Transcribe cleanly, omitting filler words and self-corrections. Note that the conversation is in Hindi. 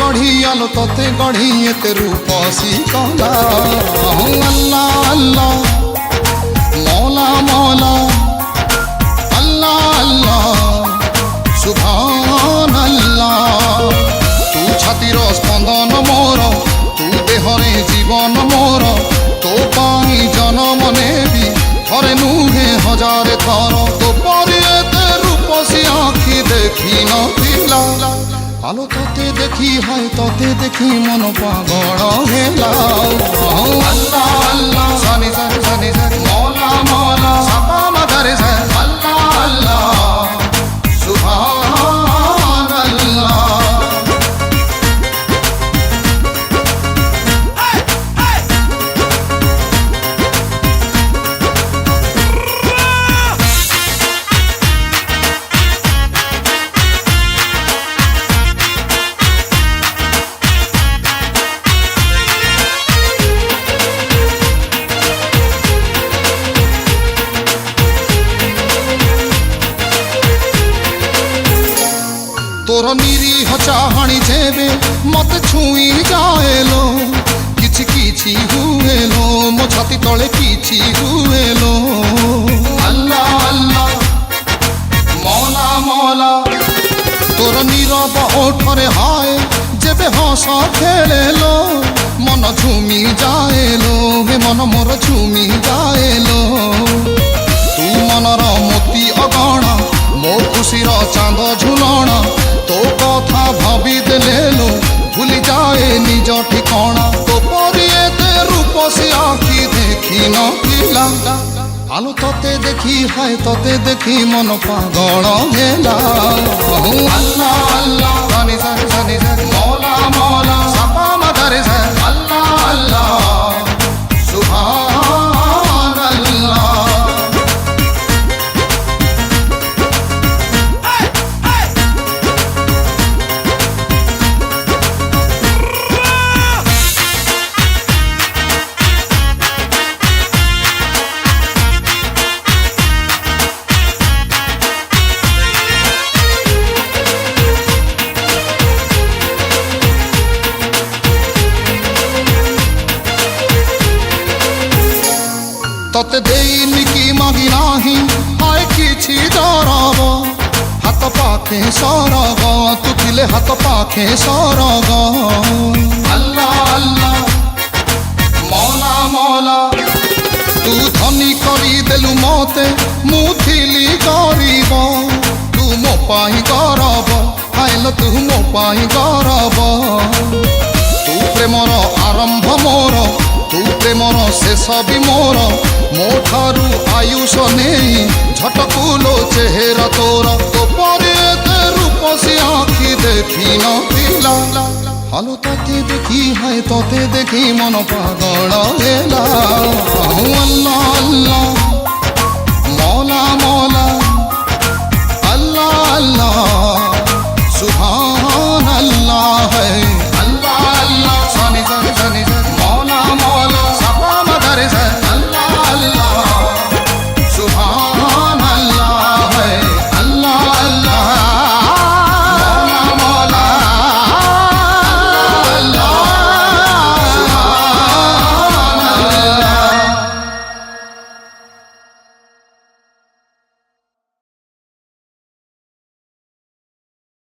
गढ़ी आलो तोते गढ़ी एते रूपसी कला अल्लाह अल्लाह मौला मौला अल्लाह अल्लाह सुभान अल्लाह तू छातीर स्पंदन मोर तू देहरे जीवन मोर तो पाई जनम नेबी थरे नुहे हजार थर तो परे एते रूपसी आखि देखी नथिला आलो तोते देखी हाय तोते देखी मन पागल हेला अल्लाह अल्लाह सनी सनी सनी सनी मौला मौला सपा मदरे से अल्लाह अल्लाह सुभान अल्लाह तोर निरीह चाहणी जेबे मत छुई जाएलो किछि किछि हुएलो मो छाती तले किछि हुएलो अल्लाह अल्लाह मौला मौला तोर नीरव ओठरे हाय जेबे हस खेलेलो मन झुमी जाएलो हे मन मोर झुमी जाएलो तू मनर मोती अगणा मो खुशीर चांद झुलणा तो कथा भाभी देलेलो भूली जाए निज ठिकाना तो परिए ते रूपसी आखि देखी नथिला आलो तोते देखी हाय तोते देखी मन पागल हेला अल्लाह अल्लाह सनी सनी सनी सनी मौला मौला सपा मदरे से अल्लाह अल्लाह सुभान अल्लाह तोते देनी की मागी नाही हाय किछि डरब हाथ पाखे सरग तू थिले हाथ पाखे सरग अल्लाह अल्लाह मौला मौला तू धनी करी देलु मते मु थिली गरीब तू मो पाई गरब हायलो तू मो पाई गरब तू प्रेमर आरंभ मोर तू प्रेमर शेष भी मोर मो ठारू आयुष नहीं झटकुलो चेहरा तोर तो परे ते रूपसी आखि देखी नथिला आलो तोते देखी हाय तोते देखी मन पागल हेला अल्लाह अल्लाह मौला मौला